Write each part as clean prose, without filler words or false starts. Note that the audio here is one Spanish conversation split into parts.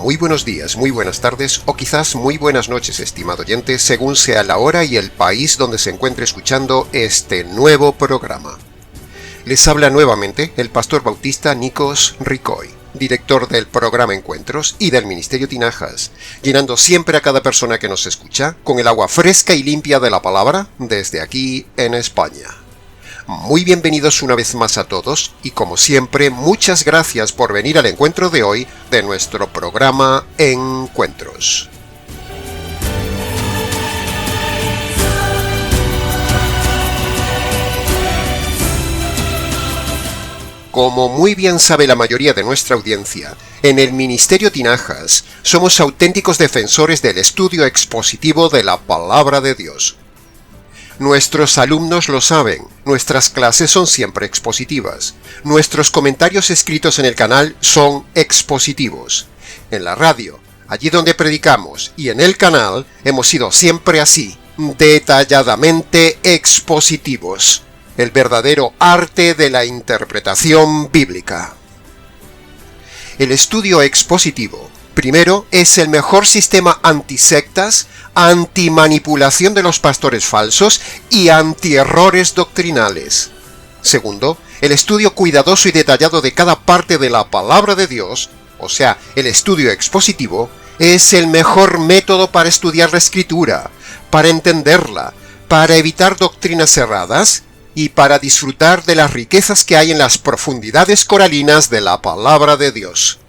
muy buenos días, muy buenas tardes o quizás muy buenas noches, estimado oyente, según sea la hora y el país donde se encuentre escuchando este nuevo programa. Les habla nuevamente el pastor bautista Nikos Ricoy, director del programa Encuentros y del Ministerio Tinajas, llenando siempre a cada persona que nos escucha con el agua fresca y limpia de la palabra desde aquí en España. Muy bienvenidos una vez más a todos y como siempre muchas gracias por venir al encuentro de hoy de nuestro programa Encuentros. Como muy bien sabe la mayoría de nuestra audiencia, en el Ministerio Tinajas somos auténticos defensores del estudio expositivo de la Palabra de Dios. Nuestros alumnos lo saben, nuestras clases son siempre expositivas. Nuestros comentarios escritos en el canal son expositivos. En la radio, allí donde predicamos, y en el canal hemos sido siempre así, detalladamente expositivos. El verdadero arte de la interpretación bíblica. El estudio expositivo, primero, es el mejor sistema antisectas, antimanipulación de los pastores falsos y antierrores doctrinales. Segundo, el estudio cuidadoso y detallado de cada parte de la palabra de Dios, o sea, el estudio expositivo, es el mejor método para estudiar la Escritura, para entenderla, para evitar doctrinas erradas y para disfrutar de las riquezas que hay en las profundidades coralinas de la palabra de Dios.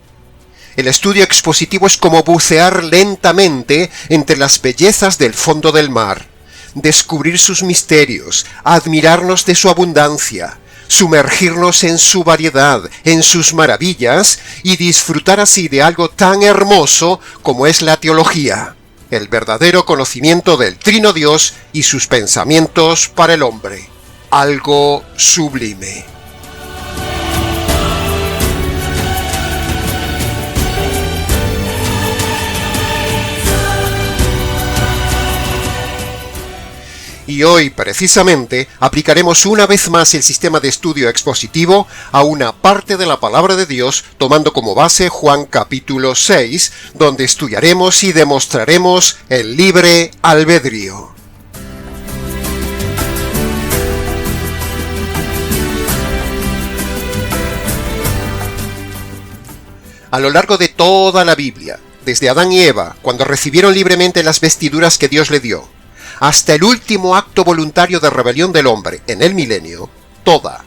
El estudio expositivo es como bucear lentamente entre las bellezas del fondo del mar, descubrir sus misterios, admirarnos de su abundancia, sumergirnos en su variedad, en sus maravillas y disfrutar así de algo tan hermoso como es la teología, el verdadero conocimiento del Trino Dios y sus pensamientos para el hombre. Algo sublime. Y hoy, precisamente, aplicaremos una vez más el sistema de estudio expositivo a una parte de la palabra de Dios, tomando como base Juan capítulo 6, donde estudiaremos y demostraremos el libre albedrío. A lo largo de toda la Biblia, desde Adán y Eva, cuando recibieron libremente las vestiduras que Dios le dio, hasta el último acto voluntario de rebelión del hombre en el milenio, toda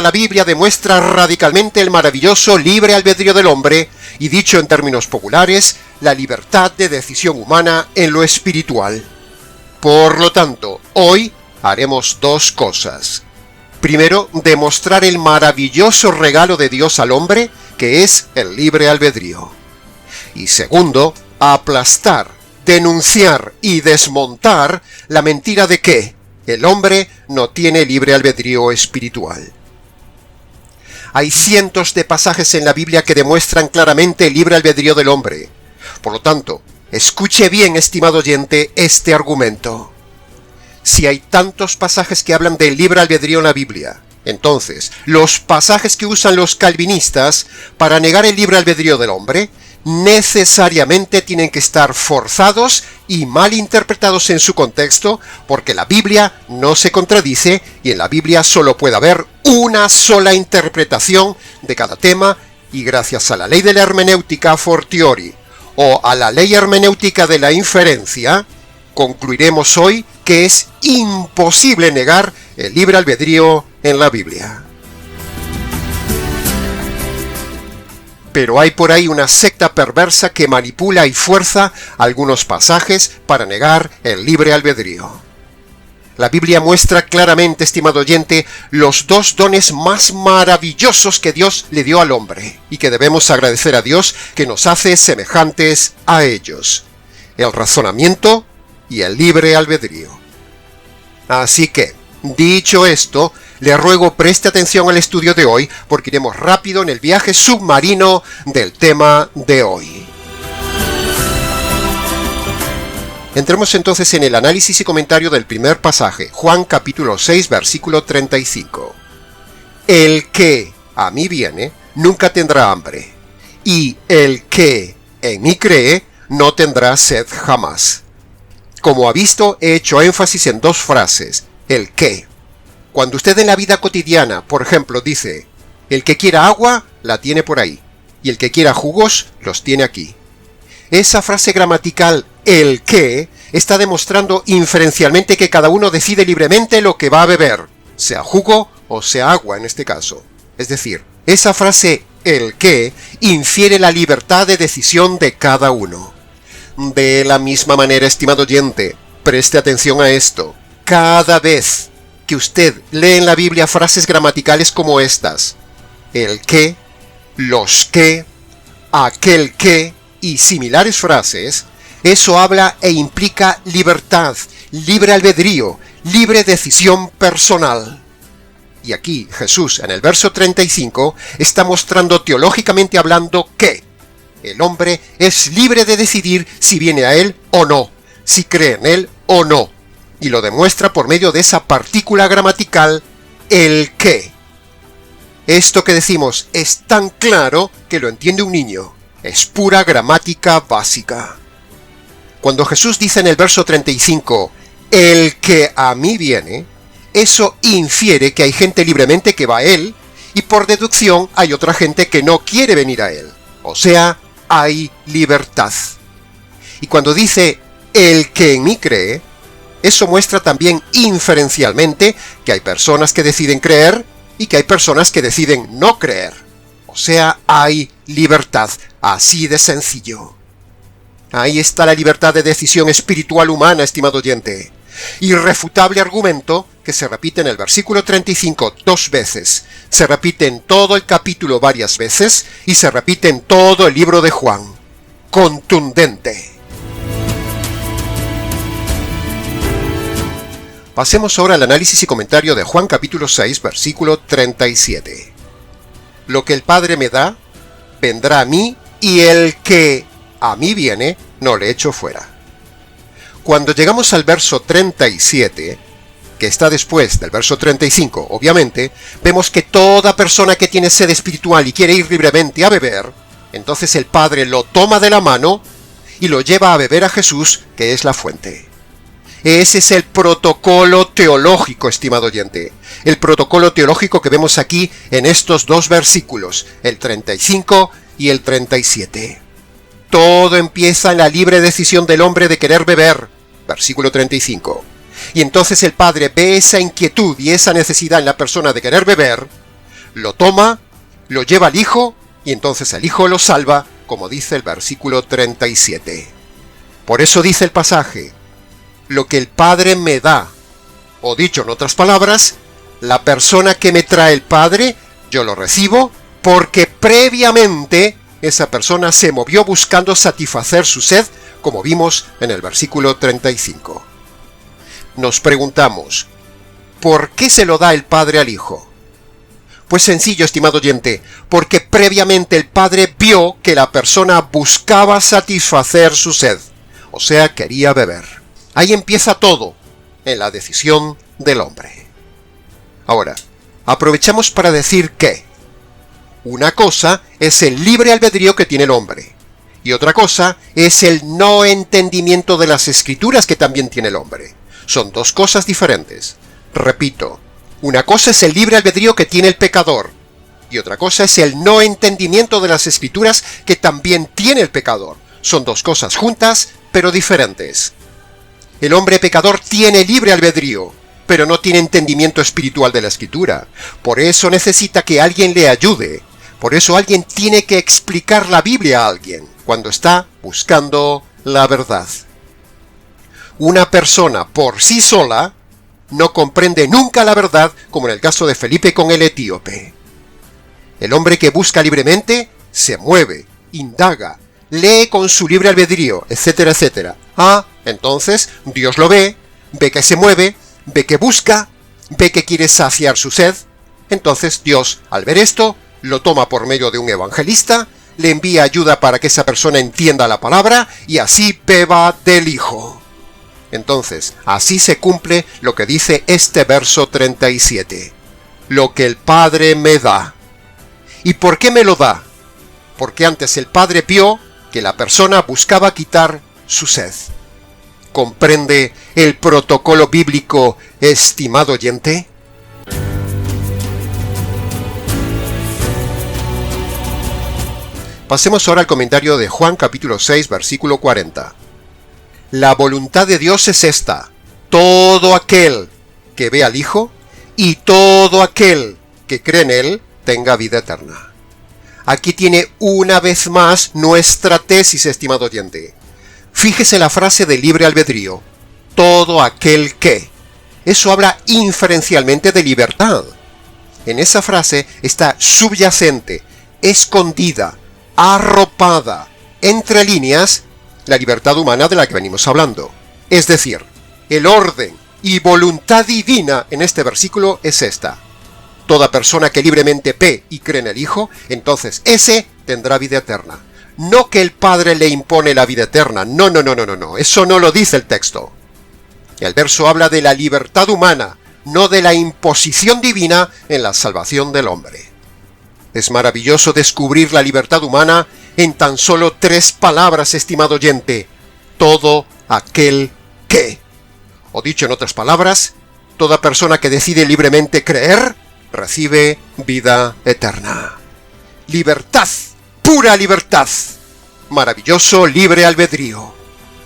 la Biblia demuestra radicalmente el maravilloso libre albedrío del hombre y, dicho en términos populares, la libertad de decisión humana en lo espiritual. Por lo tanto, hoy haremos dos cosas. Primero, demostrar el maravilloso regalo de Dios al hombre, que es el libre albedrío. Y segundo, aplastar, denunciar y desmontar la mentira de que el hombre no tiene libre albedrío espiritual. Hay cientos de pasajes en la Biblia que demuestran claramente el libre albedrío del hombre. Por lo tanto, escuche bien, estimado oyente, este argumento. Si hay tantos pasajes que hablan del libre albedrío en la Biblia, entonces, los pasajes que usan los calvinistas para negar el libre albedrío del hombre necesariamente tienen que estar forzados y mal interpretados en su contexto, porque la Biblia no se contradice y en la Biblia solo puede haber una sola interpretación de cada tema, y gracias a la ley de la hermenéutica a fortiori o a la ley hermenéutica de la inferencia, concluiremos hoy que es imposible negar el libre albedrío en la Biblia. Pero hay por ahí una secta perversa que manipula y fuerza algunos pasajes para negar el libre albedrío. La Biblia muestra claramente, estimado oyente, los dos dones más maravillosos que Dios le dio al hombre y que debemos agradecer a Dios que nos hace semejantes a ellos: el razonamiento y el libre albedrío. Así que, dicho esto, le ruego preste atención al estudio de hoy, porque iremos rápido en el viaje submarino del tema de hoy. Entremos entonces en el análisis y comentario del primer pasaje, Juan capítulo 6, versículo 35. El que a mí viene, nunca tendrá hambre, y el que en mí cree no tendrá sed jamás. Como ha visto, he hecho énfasis en dos frases, el que. Cuando usted en la vida cotidiana, por ejemplo, dice, el que quiera agua, la tiene por ahí, y el que quiera jugos, los tiene aquí. Esa frase gramatical, el que, está demostrando inferencialmente que cada uno decide libremente lo que va a beber, sea jugo o sea agua en este caso. Es decir, esa frase, el que, infiere la libertad de decisión de cada uno. De la misma manera, estimado oyente, preste atención a esto. Cada vez que usted lee en la Biblia frases gramaticales como estas, el que, los que, aquel que y similares frases, eso habla e implica libertad, libre albedrío, libre decisión personal. Y aquí Jesús, en el verso 35, está mostrando teológicamente hablando que el hombre es libre de decidir si viene a él o no, si cree en él o no, y lo demuestra por medio de esa partícula gramatical, el que. Esto que decimos es tan claro que lo entiende un niño, es pura gramática básica. Cuando Jesús dice en el verso 35, el que a mí viene, eso infiere que hay gente libremente que va a él, y por deducción hay otra gente que no quiere venir a él. O sea, hay libertad. Y cuando dice el que en mí cree, eso muestra también inferencialmente que hay personas que deciden creer y que hay personas que deciden no creer. O sea, hay libertad, así de sencillo. Ahí está la libertad de decisión espiritual humana, estimado oyente. Irrefutable argumento que se repite en el versículo 35 2 veces, se repite en todo el capítulo varias veces y se repite en todo el libro de Juan. Contundente. Pasemos ahora al análisis y comentario de Juan capítulo 6, versículo 37. Lo que el Padre me da, vendrá a mí, y el que a mí viene, no le echo fuera. Cuando llegamos al verso 37, que está después del verso 35, obviamente, vemos que toda persona que tiene sed espiritual y quiere ir libremente a beber, entonces el Padre lo toma de la mano y lo lleva a beber a Jesús, que es la fuente. Ese es el protocolo teológico, estimado oyente. El protocolo teológico que vemos aquí en estos dos versículos, el 35 y el 37. Todo empieza en la libre decisión del hombre de querer beber, versículo 35. Y entonces el Padre ve esa inquietud y esa necesidad en la persona de querer beber, lo toma, lo lleva al Hijo, y entonces el Hijo lo salva, como dice el versículo 37. Por eso dice el pasaje, lo que el Padre me da, o dicho en otras palabras, la persona que me trae el Padre, yo lo recibo, porque previamente esa persona se movió buscando satisfacer su sed, como vimos en el versículo 35. Nos preguntamos, ¿por qué se lo da el Padre al Hijo? Pues sencillo, estimado oyente, porque previamente el Padre vio que la persona buscaba satisfacer su sed, o sea, quería beber. Ahí empieza todo, en la decisión del hombre. Ahora, aprovechamos para decir que una cosa es el libre albedrío que tiene el hombre, y otra cosa es el no entendimiento de las Escrituras que también tiene el hombre. Son dos cosas diferentes. Repito, una cosa es el libre albedrío que tiene el pecador, y otra cosa es el no entendimiento de las Escrituras que también tiene el pecador. Son dos cosas juntas, pero diferentes. El hombre pecador tiene libre albedrío, pero no tiene entendimiento espiritual de la Escritura. Por eso necesita que alguien le ayude. Por eso alguien tiene que explicar la Biblia a alguien cuando está buscando la verdad. Una persona por sí sola no comprende nunca la verdad, como en el caso de Felipe con el etíope. El hombre que busca libremente se mueve, indaga, lee con su libre albedrío, etcétera, etcétera. Entonces Dios lo ve que se mueve, ve que busca, ve que quiere saciar su sed. Entonces Dios, al ver esto, lo toma por medio de un evangelista, le envía ayuda para que esa persona entienda la palabra y así beba del Hijo. Entonces, así se cumple lo que dice este verso 37. Lo que el Padre me da. ¿Y por qué me lo da? porque antes el Padre vio que la persona buscaba quitar su sed. ¿Comprende el protocolo bíblico, estimado oyente? Pasemos ahora al comentario de Juan capítulo 6, versículo 40. La voluntad de Dios es esta: todo aquel que ve al Hijo y todo aquel que cree en Él tenga vida eterna. Aquí tiene una vez más nuestra tesis, estimado oyente. Fíjese la frase de libre albedrío: todo aquel que. Eso habla inferencialmente de libertad. En esa frase está subyacente, escondida, arropada, entre líneas, la libertad humana de la que venimos hablando. Es decir, el orden y voluntad divina en este versículo es esta: toda persona que libremente ve y cree en el Hijo, entonces ese tendrá vida eterna. No que el Padre le impone la vida eterna, no, eso no lo dice el texto. El verso habla de la libertad humana, no de la imposición divina en la salvación del hombre. Es maravilloso descubrir la libertad humana en tan solo 3 palabras, estimado oyente: todo aquel que. O dicho en otras palabras, toda persona que decide libremente creer, recibe vida eterna. Libertad, pura libertad. Maravilloso libre albedrío.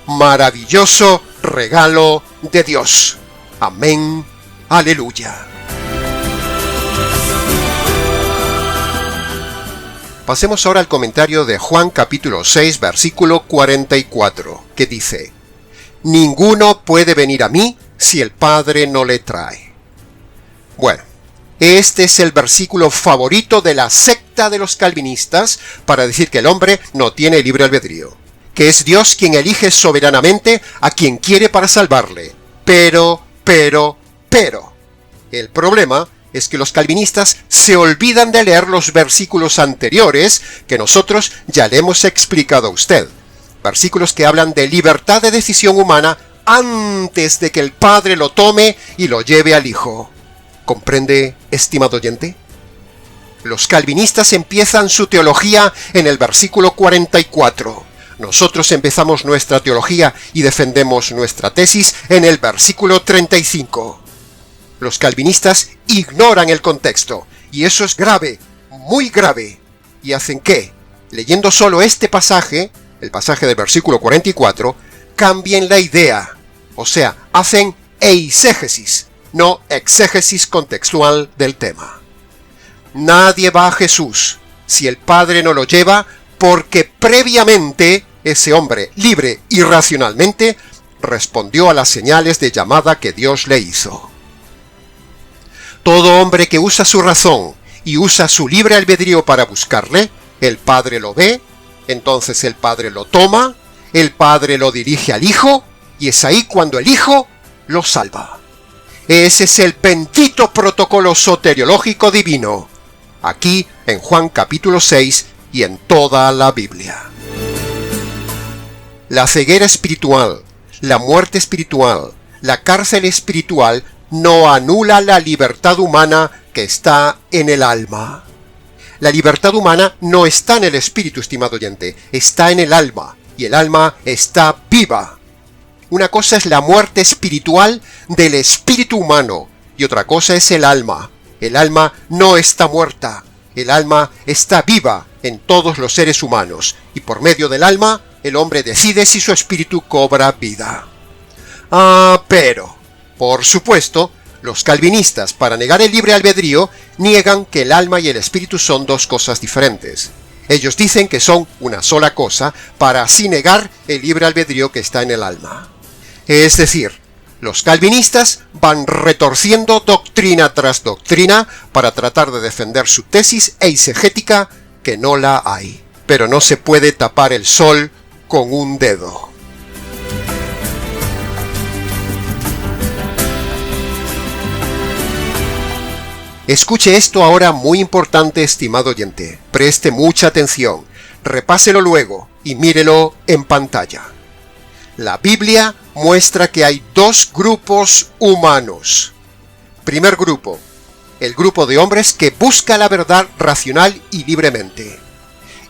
Maravilloso regalo de Dios. Amén. Aleluya. Pasemos ahora al comentario de Juan capítulo 6, versículo 44, que dice: ninguno puede venir a mí si el Padre no le trae. Bueno, este es el versículo favorito de la secta de los calvinistas para decir que el hombre no tiene libre albedrío, que es Dios quien elige soberanamente a quien quiere para salvarle. Pero, el problema es que los calvinistas se olvidan de leer los versículos anteriores que nosotros ya le hemos explicado a usted. Versículos que hablan de libertad de decisión humana antes de que el Padre lo tome y lo lleve al Hijo. ¿Comprende, estimado oyente? Los calvinistas empiezan su teología en el versículo 44. Nosotros empezamos nuestra teología y defendemos nuestra tesis en el versículo 35. Los calvinistas ignoran el contexto, y eso es grave, muy grave. ¿Y hacen qué? Leyendo solo este pasaje, el pasaje del versículo 44, cambien la idea. O sea, hacen eisegesis, no exégesis contextual del tema. Nadie va a Jesús si el Padre no lo lleva, porque previamente ese hombre, libre y racionalmente, respondió a las señales de llamada que Dios le hizo. Todo hombre que usa su razón y usa su libre albedrío para buscarle, el Padre lo ve, entonces el Padre lo toma, el Padre lo dirige al Hijo, y es ahí cuando el Hijo lo salva. Ese es el bendito protocolo soteriológico divino, aquí en Juan capítulo 6 y en toda la Biblia. La ceguera espiritual, la muerte espiritual, la cárcel espiritual no anula la libertad humana que está en el alma. La libertad humana no está en el espíritu, estimado oyente, está en el alma, y el alma está viva. Una cosa es la muerte espiritual del espíritu humano, y otra cosa es el alma. El alma no está muerta, el alma está viva en todos los seres humanos, y por medio del alma, el hombre decide si su espíritu cobra vida. Pero, por supuesto, los calvinistas, para negar el libre albedrío, niegan que el alma y el espíritu son 2 cosas diferentes. Ellos dicen que son una sola cosa, para así negar el libre albedrío que está en el alma. Es decir, los calvinistas van retorciendo doctrina tras doctrina para tratar de defender su tesis eisegética, que no la hay. Pero no se puede tapar el sol con un dedo. Escuche esto ahora muy importante, estimado oyente. Preste mucha atención, repáselo luego y mírelo en pantalla. La Biblia muestra que hay 2 grupos humanos. Primer grupo, el grupo de hombres que busca la verdad racional y libremente.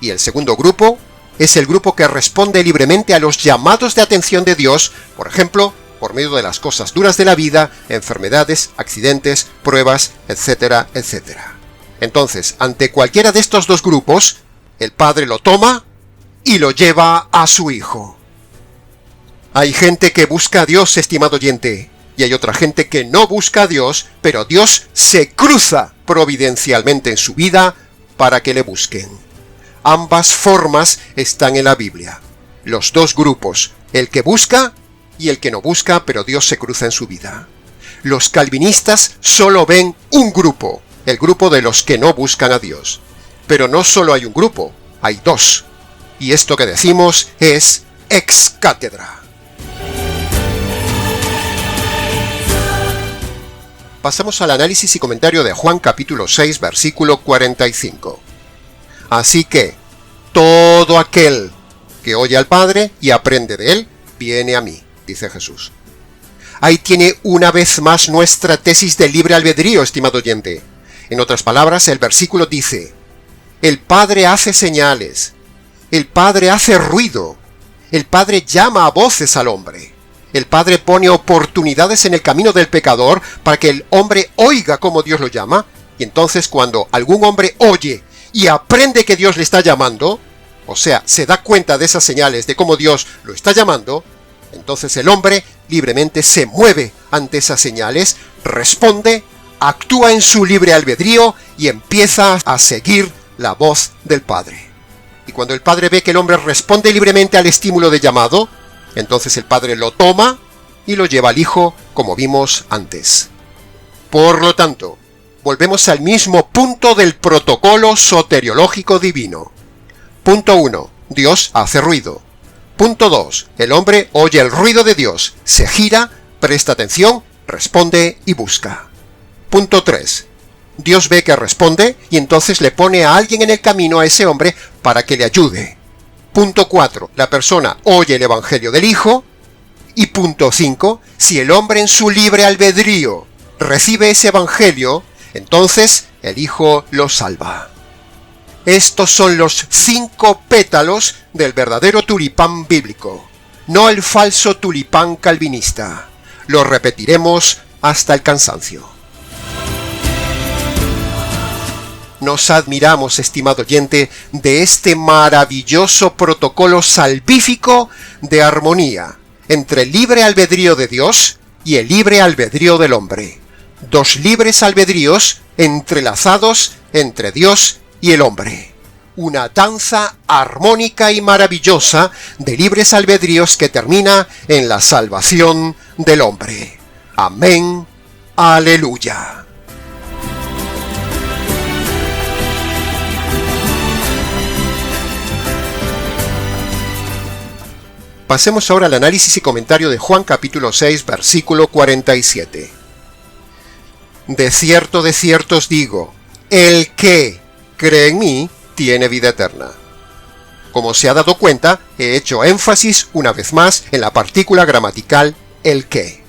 Y el segundo grupo es el grupo que responde libremente a los llamados de atención de Dios, por ejemplo, por medio de las cosas duras de la vida, enfermedades, accidentes, pruebas, etcétera, etcétera. Entonces, ante cualquiera de estos dos grupos, el Padre lo toma y lo lleva a su Hijo. Hay gente que busca a Dios, estimado oyente, y hay otra gente que no busca a Dios, pero Dios se cruza providencialmente en su vida para que le busquen. Ambas formas están en la Biblia. Los dos grupos, el que busca y el que no busca, pero Dios se cruza en su vida. Los calvinistas solo ven un grupo, el grupo de los que no buscan a Dios. Pero no solo hay un grupo, hay dos. Y esto que decimos es ex cátedra. Pasamos al análisis y comentario de Juan capítulo 6, versículo 45. Así que, todo aquel que oye al Padre y aprende de él, viene a mí, dice Jesús. Ahí tiene una vez más nuestra tesis de libre albedrío, estimado oyente. En otras palabras, el versículo dice, el Padre hace señales, el Padre hace ruido, el Padre llama a voces al hombre. El Padre pone oportunidades en el camino del pecador para que el hombre oiga como Dios lo llama, y entonces cuando algún hombre oye y aprende que Dios le está llamando, o sea, se da cuenta de esas señales de cómo Dios lo está llamando, entonces el hombre libremente se mueve ante esas señales, responde, actúa en su libre albedrío y empieza a seguir la voz del Padre. Y cuando el Padre ve que el hombre responde libremente al estímulo de llamado, entonces el Padre lo toma y lo lleva al Hijo, como vimos antes. Por lo tanto, volvemos al mismo punto del protocolo soteriológico divino. Punto 1. Dios hace ruido. Punto 2. El hombre oye el ruido de Dios, se gira, presta atención, responde y busca. Punto 3. Dios ve que responde y entonces le pone a alguien en el camino a ese hombre para que le ayude. Punto 4. La persona oye el Evangelio del Hijo. Y punto 5. Si el hombre en su libre albedrío recibe ese Evangelio, entonces el Hijo lo salva. Estos son los 5 pétalos del verdadero tulipán bíblico, no el falso tulipán calvinista. Lo repetiremos hasta el cansancio. Nos admiramos, estimado oyente, de este maravilloso protocolo salvífico de armonía entre el libre albedrío de Dios y el libre albedrío del hombre. Dos libres albedríos entrelazados entre Dios y el hombre. Una danza armónica y maravillosa de libres albedríos que termina en la salvación del hombre. Amén. Aleluya. Pasemos ahora al análisis y comentario de Juan capítulo 6, versículo 47. De cierto os digo, el que cree en mí tiene vida eterna. Como se ha dado cuenta, he hecho énfasis una vez más en la partícula gramatical el que.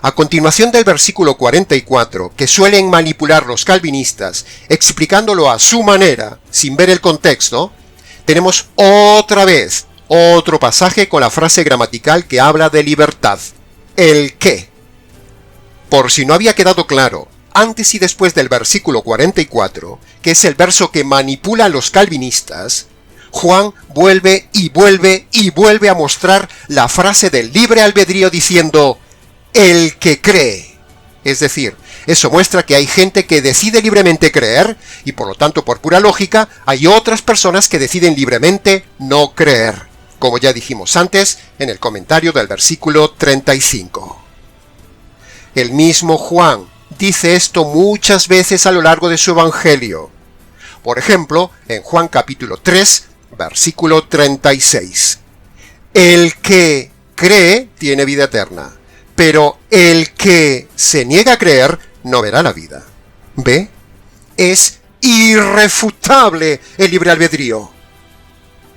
A continuación del versículo 44, que suelen manipular los calvinistas, explicándolo a su manera, sin ver el contexto, tenemos otra vez otro pasaje con la frase gramatical que habla de libertad, el que. Por si no había quedado claro, antes y después del versículo 44, que es el verso que manipula a los calvinistas, Juan vuelve a mostrar la frase del libre albedrío diciendo, el que cree. Es decir, eso muestra que hay gente que decide libremente creer, y por lo tanto, por pura lógica, hay otras personas que deciden libremente no creer, como ya dijimos antes en el comentario del versículo 35. El mismo Juan dice esto muchas veces a lo largo de su Evangelio. Por ejemplo, en Juan capítulo 3, versículo 36. El que cree tiene vida eterna, pero el que se niega a creer no verá la vida. ¿Ve? Es irrefutable el libre albedrío.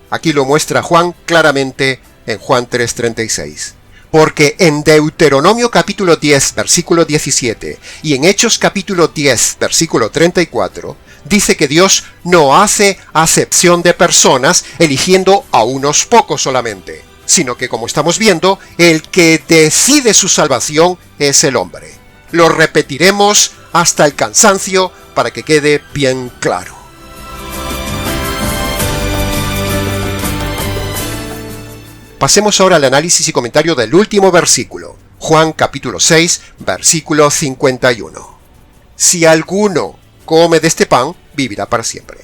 Aquí lo muestra Juan claramente en Juan 3:36. Porque en Deuteronomio capítulo 10, versículo 17, y en Hechos capítulo 10, versículo 34, dice que Dios no hace acepción de personas eligiendo a unos pocos solamente, sino que, como estamos viendo, el que decide su salvación es el hombre. Lo repetiremos hasta el cansancio para que quede bien claro. Pasemos ahora al análisis y comentario del último versículo, Juan capítulo 6, versículo 51. Si alguno come de este pan, vivirá para siempre.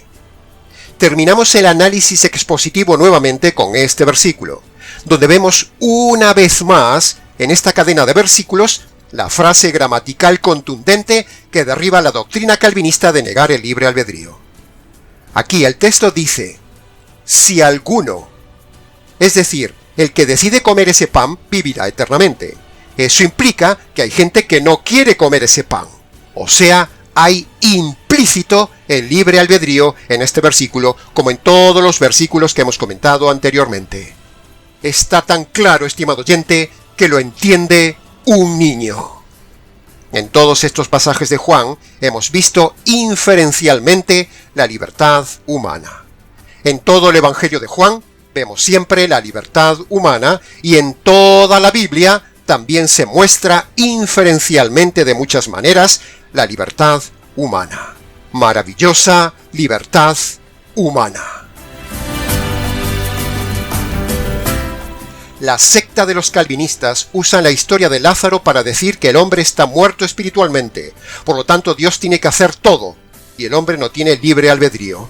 Terminamos el análisis expositivo nuevamente con este versículo, donde vemos una vez más, en esta cadena de versículos, la frase gramatical contundente que derriba la doctrina calvinista de negar el libre albedrío. Aquí el texto dice, si alguno, es decir, el que decide comer ese pan vivirá eternamente. Eso implica que hay gente que no quiere comer ese pan. O sea, hay implícito el libre albedrío en este versículo, como en todos los versículos que hemos comentado anteriormente. Está tan claro, estimado oyente, que lo entiende un niño. En todos estos pasajes de Juan hemos visto inferencialmente la libertad humana. En todo el Evangelio de Juan vemos siempre la libertad humana y en toda la Biblia también se muestra inferencialmente de muchas maneras la libertad humana. Maravillosa libertad humana. La secta de los calvinistas usa la historia de Lázaro para decir que el hombre está muerto espiritualmente, por lo tanto Dios tiene que hacer todo, y el hombre no tiene libre albedrío.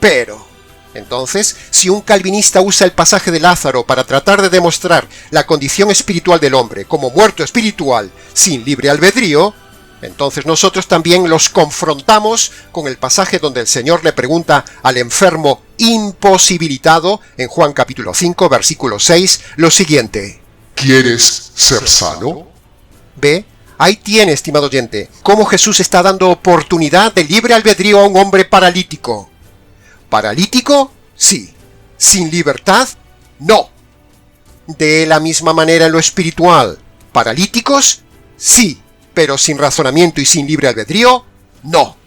Pero entonces, si un calvinista usa el pasaje de Lázaro para tratar de demostrar la condición espiritual del hombre como muerto espiritual sin libre albedrío, entonces nosotros también los confrontamos con el pasaje donde el Señor le pregunta al enfermo imposibilitado, en Juan capítulo 5, versículo 6, lo siguiente: ¿Quieres ser sano? ¿Ve? Ahí tiene, estimado oyente, cómo Jesús está dando oportunidad de libre albedrío a un hombre paralítico. ¿Paralítico? Sí. ¿Sin libertad? No. De la misma manera en lo espiritual. ¿Paralíticos? Sí. Pero sin razonamiento y sin libre albedrío, no.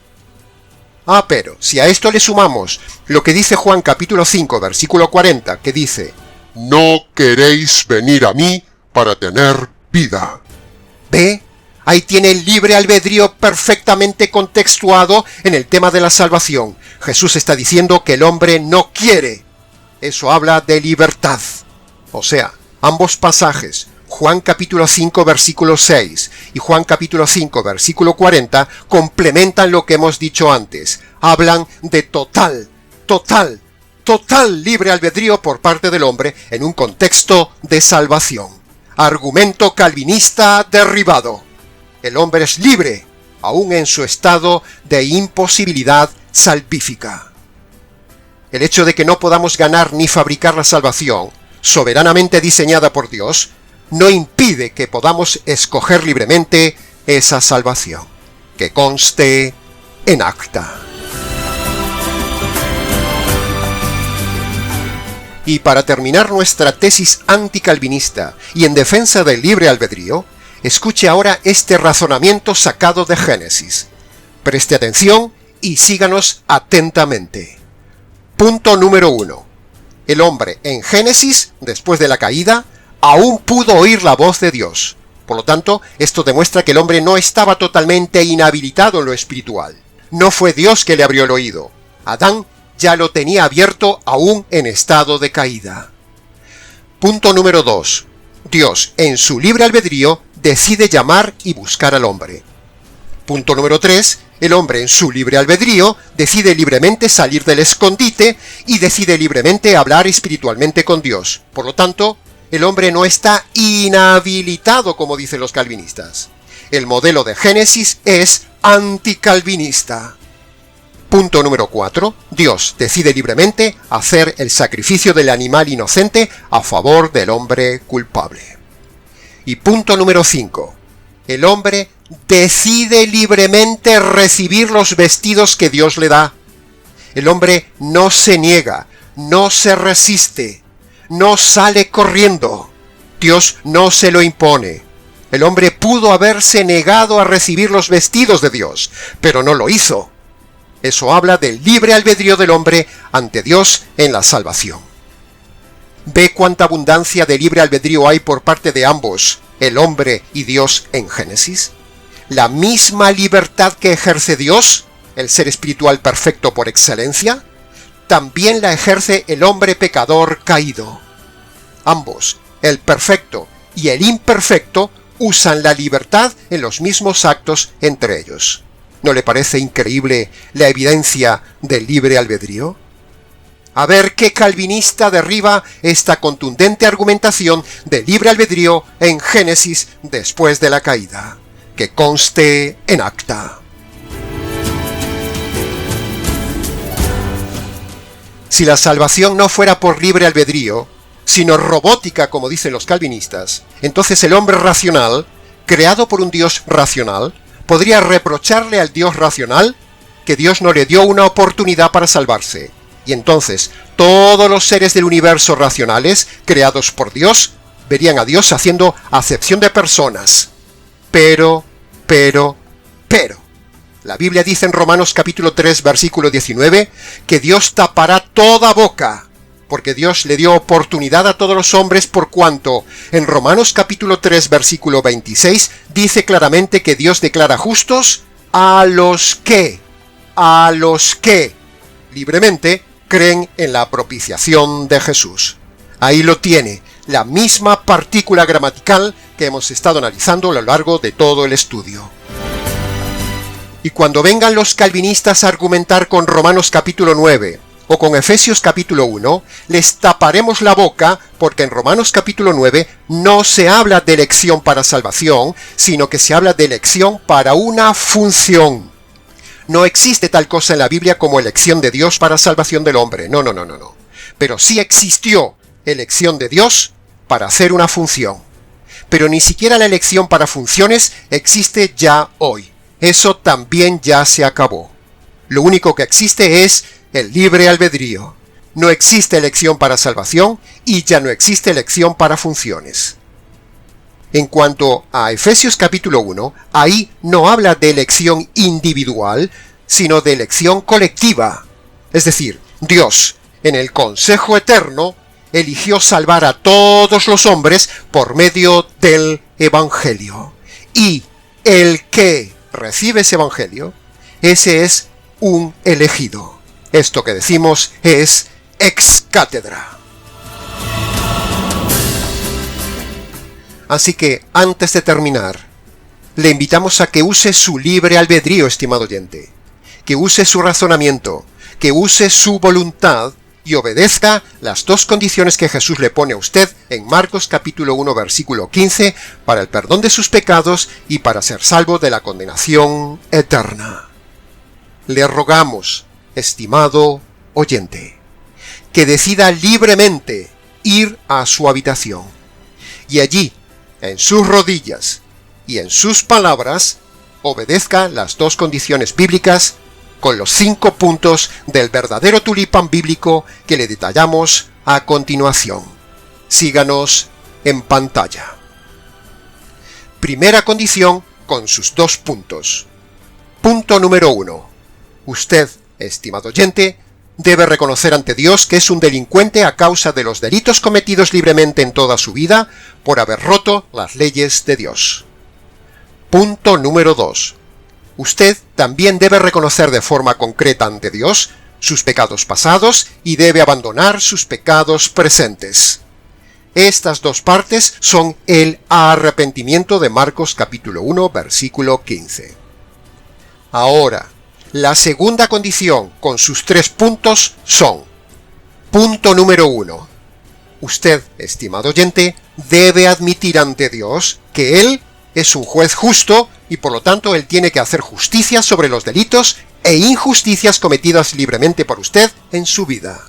Pero si a esto le sumamos lo que dice Juan capítulo 5, versículo 40, que dice: No queréis venir a mí para tener vida. ¿Ve? Ahí tiene el libre albedrío perfectamente contextuado en el tema de la salvación. Jesús está diciendo que el hombre no quiere. Eso habla de libertad. O sea, ambos pasajes, Juan capítulo 5 versículo 6 y Juan capítulo 5 versículo 40, complementan lo que hemos dicho antes. Hablan de total libre albedrío por parte del hombre en un contexto de salvación. Argumento calvinista derribado. El hombre es libre, aún en su estado de imposibilidad salvífica. El hecho de que no podamos ganar ni fabricar la salvación, soberanamente diseñada por Dios, no impide que podamos escoger libremente esa salvación, que conste en acta. Y para terminar nuestra tesis anticalvinista y en defensa del libre albedrío, escuche ahora este razonamiento sacado de Génesis. Preste atención y síganos atentamente. Punto número 1. El hombre en Génesis, después de la caída, aún pudo oír la voz de Dios. Por lo tanto, esto demuestra que el hombre no estaba totalmente inhabilitado en lo espiritual. No fue Dios que le abrió el oído. Adán ya lo tenía abierto aún en estado de caída. Punto número 2. Dios, en su libre albedrío, decide llamar y buscar al hombre. Punto número 3. El hombre, en su libre albedrío, decide libremente salir del escondite y decide libremente hablar espiritualmente con Dios. Por lo tanto, el hombre no está inhabilitado, como dicen los calvinistas. El modelo de Génesis es anticalvinista. Punto número 4. Dios decide libremente hacer el sacrificio del animal inocente a favor del hombre culpable. Y punto número 5. El hombre decide libremente recibir los vestidos que Dios le da. El hombre no se niega, no se resiste, no sale corriendo. Dios no se lo impone. El hombre pudo haberse negado a recibir los vestidos de Dios, pero no lo hizo. Eso habla del libre albedrío del hombre ante Dios en la salvación. ¿Ve cuánta abundancia de libre albedrío hay por parte de ambos, el hombre y Dios, en Génesis? La misma libertad que ejerce Dios, el ser espiritual perfecto por excelencia, también la ejerce el hombre pecador caído. Ambos, el perfecto y el imperfecto, usan la libertad en los mismos actos entre ellos. ¿No le parece increíble la evidencia del libre albedrío? A ver qué calvinista derriba esta contundente argumentación del libre albedrío en Génesis después de la caída. Que conste en acta. Si la salvación no fuera por libre albedrío, sino robótica, como dicen los calvinistas, entonces el hombre racional, creado por un Dios racional, podría reprocharle al Dios racional que Dios no le dio una oportunidad para salvarse. Y entonces todos los seres del universo racionales, creados por Dios, verían a Dios haciendo acepción de personas. Pero, la Biblia dice en Romanos capítulo 3, versículo 19, que Dios tapará toda boca, porque Dios le dio oportunidad a todos los hombres por cuanto, en Romanos capítulo 3, versículo 26, dice claramente que Dios declara justos a los que libremente creen en la propiciación de Jesús. Ahí lo tiene, la misma partícula gramatical que hemos estado analizando a lo largo de todo el estudio. Y cuando vengan los calvinistas a argumentar con Romanos capítulo 9 o con Efesios capítulo 1, les taparemos la boca porque en Romanos capítulo 9 no se habla de elección para salvación, sino que se habla de elección para una función. No existe tal cosa en la Biblia como elección de Dios para salvación del hombre. No. Pero sí existió elección de Dios para hacer una función. Pero ni siquiera la elección para funciones existe ya hoy. Eso también ya se acabó. Lo único que existe es el libre albedrío. No existe elección para salvación y ya no existe elección para funciones. En cuanto a Efesios capítulo 1, ahí no habla de elección individual, sino de elección colectiva. Es decir, Dios, en el consejo eterno, eligió salvar a todos los hombres por medio del Evangelio. Y el que recibe ese Evangelio, ese es un elegido. Esto que decimos es ex cátedra. Así que, antes de terminar, le invitamos a que use su libre albedrío, estimado oyente, que use su razonamiento, que use su voluntad y obedezca las dos condiciones que Jesús le pone a usted en Marcos capítulo 1 versículo 15 para el perdón de sus pecados y para ser salvo de la condenación eterna. Le rogamos, estimado oyente, que decida libremente ir a su habitación y allí, en sus rodillas y en sus palabras, obedezca las dos condiciones bíblicas con los 5 puntos del verdadero tulipán bíblico que le detallamos a continuación. Síganos en pantalla. Primera condición con sus 2 puntos. Punto número 1. Usted, estimado oyente, debe reconocer ante Dios que es un delincuente a causa de los delitos cometidos libremente en toda su vida por haber roto las leyes de Dios. Punto número 2. Usted también debe reconocer de forma concreta ante Dios sus pecados pasados y debe abandonar sus pecados presentes. Estas dos partes son el arrepentimiento de Marcos capítulo 1 versículo 15. Ahora, la segunda condición con sus 3 puntos son: punto número 1. Usted, estimado oyente, debe admitir ante Dios que Él es un juez justo y por lo tanto Él tiene que hacer justicia sobre los delitos e injusticias cometidas libremente por usted en su vida.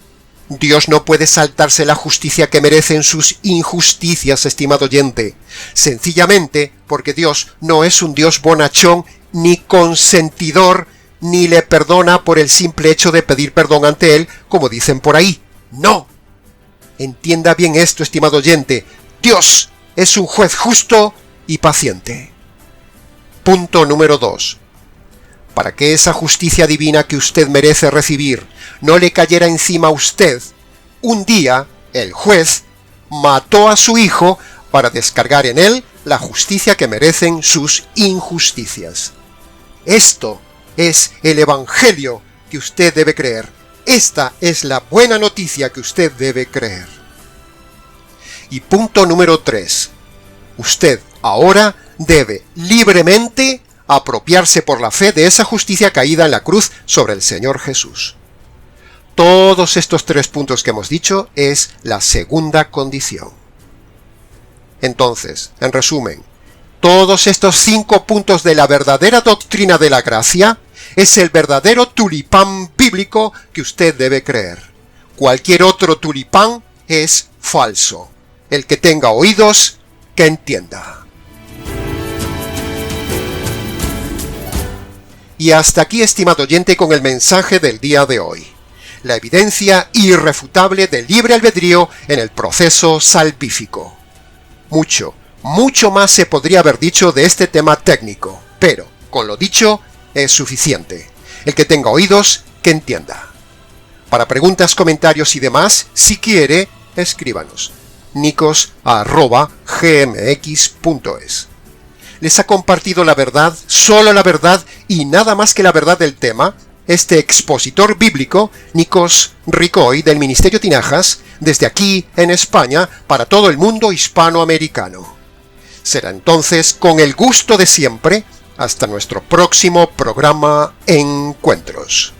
Dios no puede saltarse la justicia que merecen sus injusticias, estimado oyente, sencillamente porque Dios no es un Dios bonachón ni consentidor, ni le perdona por el simple hecho de pedir perdón ante Él, como dicen por ahí. ¡No! Entienda bien esto, estimado oyente. Dios es un juez justo y paciente. Punto número 2. para que esa justicia divina que usted merece recibir no le cayera encima a usted, un día el juez mató a su hijo para descargar en él la justicia que merecen sus injusticias. Esto es el Evangelio que usted debe creer. Esta es la buena noticia que usted debe creer. Y punto número 3. Usted ahora debe libremente apropiarse por la fe de esa justicia caída en la cruz sobre el Señor Jesús. Todos estos 3 puntos que hemos dicho es la segunda condición. Entonces, en resumen, todos estos 5 puntos de la verdadera doctrina de la gracia es el verdadero tulipán bíblico que usted debe creer. Cualquier otro tulipán es falso. El que tenga oídos, que entienda. Y hasta aquí, estimado oyente, con el mensaje del día de hoy. La evidencia irrefutable del libre albedrío en el proceso salvífico. Mucho más se podría haber dicho de este tema técnico, pero, con lo dicho, es suficiente. El que tenga oídos, que entienda. Para preguntas, comentarios y demás, si quiere, escríbanos. nicos@gmx.es. Les ha compartido la verdad, solo la verdad y nada más que la verdad del tema, este expositor bíblico, Nicos Ricoy, del Ministerio Tinajas, desde aquí en España, para todo el mundo hispanoamericano. Será entonces, con el gusto de siempre, hasta nuestro próximo programa Encuentros.